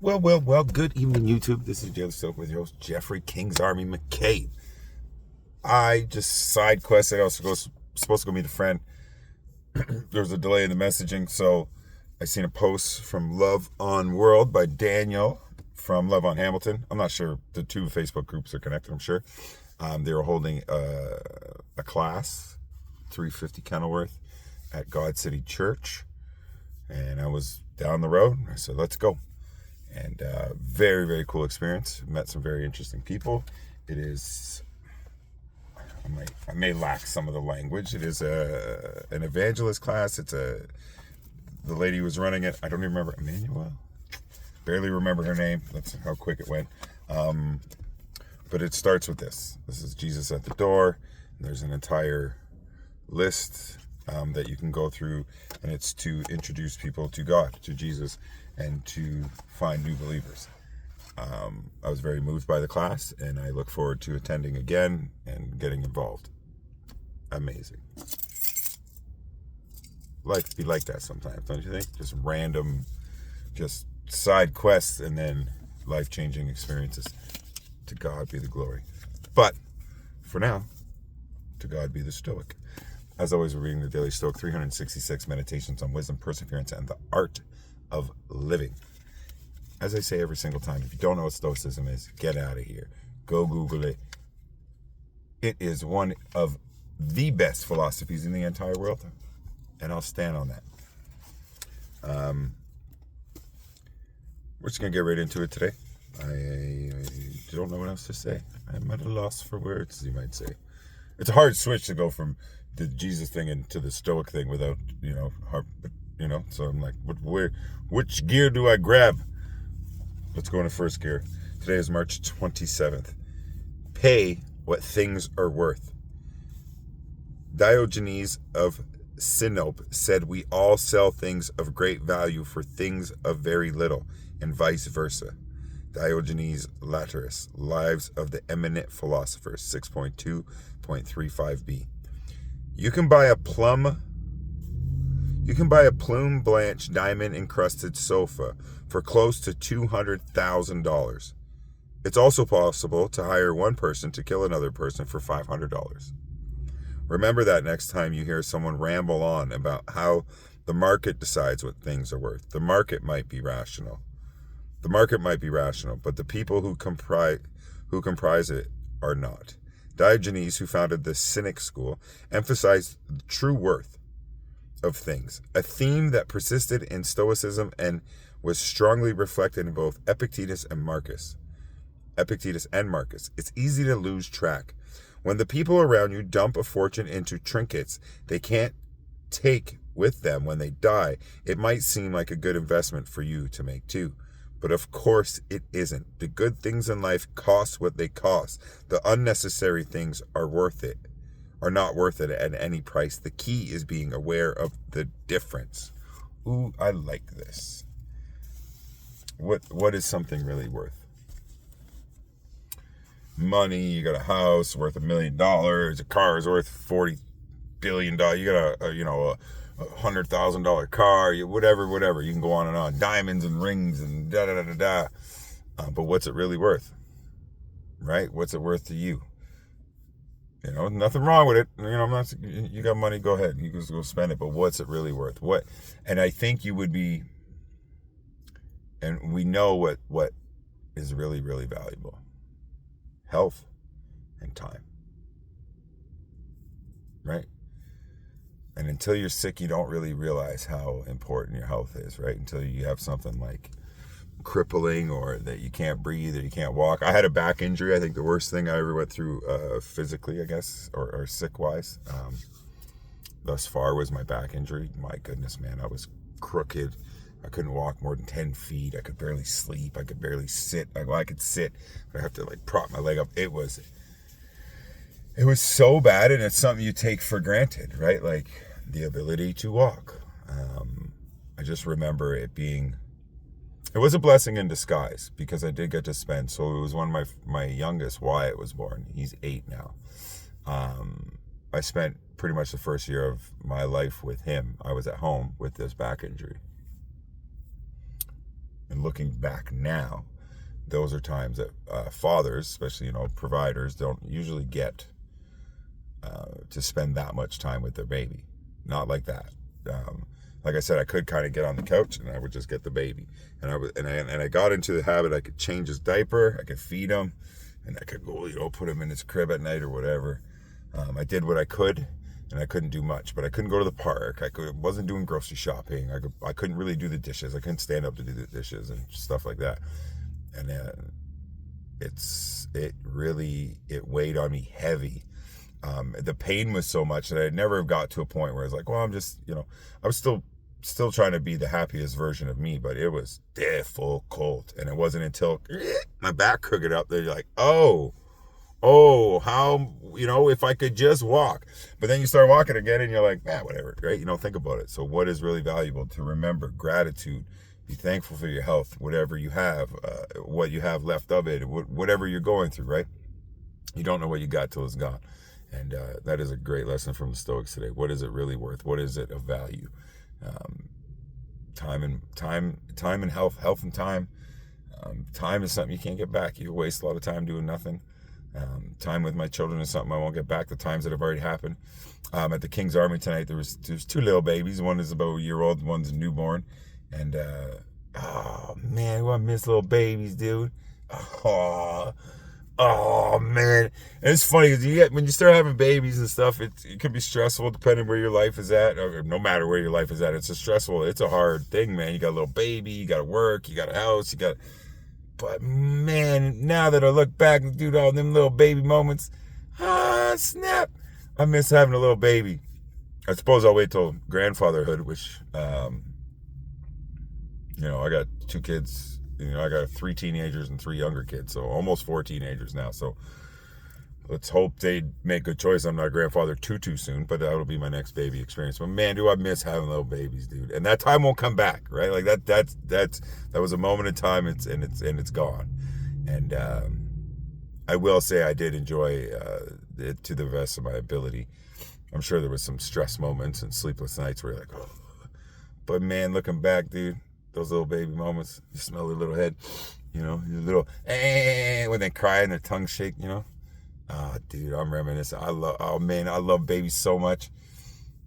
Well, good evening, YouTube. This is Daily Stoic with your host, Jeffrey King's Army McCabe. I just side quested. I was supposed to go meet a friend. There was a delay in the messaging, so I seen a post from Love on World by Daniel from Love on Hamilton. I'm not sure. The two Facebook groups are connected, I'm sure. They were holding a class, 350 Kenilworth, at God City Church. And I was down the road. I said, let's go. And very, very cool experience. Met some very interesting people. It is, I may lack some of the language. It is an evangelist class. The lady who was running it, I don't even remember, Emmanuel? Barely remember her name. That's how quick it went. But it starts with this. This is Jesus at the door. And there's an entire list that you can go through, and it's to introduce people to God, to Jesus, and to find new believers. I was very moved by the class, and I look forward to attending again and getting involved. Amazing. Life be like that sometimes, don't you think? Just random, just side quests, and then life-changing experiences. To God be the glory. But for now, to God be the Stoic. As always, we're reading the Daily Stoic, 366 meditations on wisdom, perseverance, and the art of living. As I say every single time, if you don't know what Stoicism is, get out of here. Go Google it. It is one of the best philosophies in the entire world, and I'll stand on that. We're just going to get right into it today. I don't know what else to say. I'm at a loss for words, you might say. It's a hard switch to go from the Jesus thing into the Stoic thing without, so I'm like, which gear do I grab? Let's go into first gear. Today is March 27th. Pay what things are worth. Diogenes of Sinope said, we all sell things of great value for things of very little, and vice versa. Diogenes Laertius, Lives of the Eminent Philosophers, 6.2.35b. You can buy a plume blanche diamond encrusted sofa for close to $200,000. It's also possible to hire one person to kill another person for $500. Remember that next time you hear someone ramble on about how the market decides what things are worth. The market might be rational. But the people who comprise it are not. Diogenes, who founded the Cynic school, emphasized the true worth of things, a theme that persisted in Stoicism and was strongly reflected in both Epictetus and Marcus. It's easy to lose track. When the people around you dump a fortune into trinkets they can't take with them when they die, it might seem like a good investment for you to make too. But of course it isn't. The good things in life cost what they cost. The unnecessary things are not worth it at any price. The key is being aware of the difference. Ooh, I like this. What is something really worth? Money, you got a house worth $1 million, a car is worth $40 billion, you got a $100,000 car, whatever. You can go on and on. Diamonds and rings and da. But what's it really worth? Right? What's it worth to you? Nothing wrong with it. You got money, go ahead. You can just go spend it. But what's it really worth? And I think you would be, and we know what is really, really valuable. Health and time. Right? And until you're sick, you don't really realize how important your health is, right? Until you have something like crippling, or that you can't breathe, or you can't walk. I had a back injury. I think the worst thing I ever went through physically, I guess, or sick-wise, thus far, was my back injury. My goodness, man, I was crooked. I couldn't walk more than 10 feet. I could barely sleep. I could barely sit. I could sit, but I have to prop my leg up. It was so bad, and it's something you take for granted, right? Like the ability to walk. I just remember it was a blessing in disguise, because I did get to spend, so it was when my youngest, Wyatt, was born. He's 8 now. I spent pretty much the first year of my life with him. I was at home with this back injury. And looking back now, those are times that fathers, especially, providers, don't usually get to spend that much time with their baby. Not like that. Like I said, I could kind of get on the couch and I would just get the baby. And I got into the habit. I could change his diaper, I could feed him, and I could go, put him in his crib at night or whatever. I did what I could, and I couldn't do much. But I couldn't go to the park. Wasn't doing grocery shopping. I couldn't really do the dishes. I couldn't stand up to do the dishes and stuff like that. And it weighed on me heavy. The pain was so much that I never got to a point where I was like, well, I'm just, I was still trying to be the happiest version of me, but it was difficult. And it wasn't until my back crooked up that you're like, oh, how, if I could just walk. But then you start walking again and you're like, whatever, right? Think about it. So what is really valuable? To remember gratitude, be thankful for your health, whatever you have, what you have left of it, whatever you're going through, right? You don't know what you got till it's gone. And that is a great lesson from the Stoics today. What is it really worth? What is it of value? Time and health and time. Time is something you can't get back. You waste a lot of time doing nothing. Time with my children is something I won't get back. The times that have already happened. At the King's Army tonight, there's two little babies. One is about a year old, one's a newborn. And oh man, I miss little babies, dude. Oh man, and it's funny because when you start having babies and stuff, it can be stressful depending where your life is at. Or no matter where your life is at, it's a hard thing, man. You got a little baby, you got to work, you got a house, but man, now that I look back and do all them little baby moments, snap, I miss having a little baby. I suppose I'll wait till grandfatherhood, which, I got 2 kids. I got 3 teenagers and 3 younger kids, so almost 4 teenagers now. So let's hope they make a choice. I'm not a grandfather too soon, but that'll be my next baby experience. But man, do I miss having little babies, dude. And that time won't come back, right? Like that was a moment in time, and it's gone. And I will say I did enjoy it to the best of my ability. I'm sure there was some stress moments and sleepless nights where you're like, oh. But man, looking back, dude, those little baby moments, you smell their little head, your little, when they cry and their tongue shake, Oh, dude, I'm reminiscing. I love babies so much.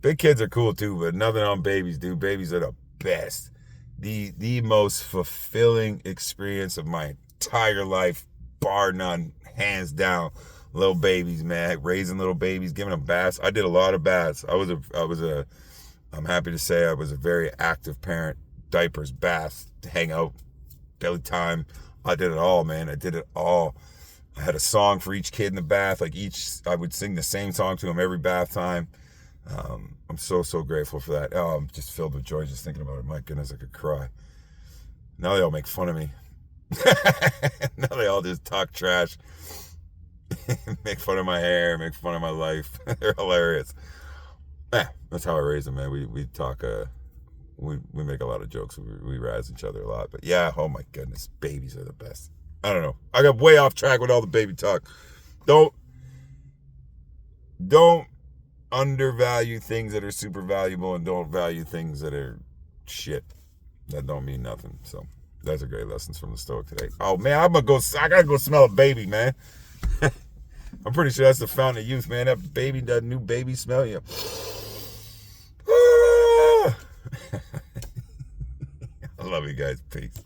Big kids are cool too, but nothing on babies, dude. Babies are the best. The most fulfilling experience of my entire life, bar none, hands down. Little babies, man. Raising little babies, giving them baths. I did a lot of baths. I'm happy to say I was a very active parent. Diapers, baths, hang out, belly time. I did it all, man. I did it all. I had a song for each kid in the bath. I would sing the same song to them every bath time. I'm so grateful for that. Oh, I'm just filled with joy just thinking about it. My goodness, I could cry. Now they all make fun of me. Now they all just talk trash. Make fun of my hair, make fun of my life. They're hilarious. That's how I raise them, man. We talk, we make a lot of jokes. We razz each other a lot. But yeah, oh my goodness, babies are the best. I don't know. I got way off track with all the baby talk. Don't undervalue things that are super valuable, and don't value things that are shit. That don't mean nothing. So that's a great lesson from the Stoic today. Oh man, I gotta go smell a baby, man. I'm pretty sure that's the fountain of youth, man. That new baby smell, you. I love you guys. Peace.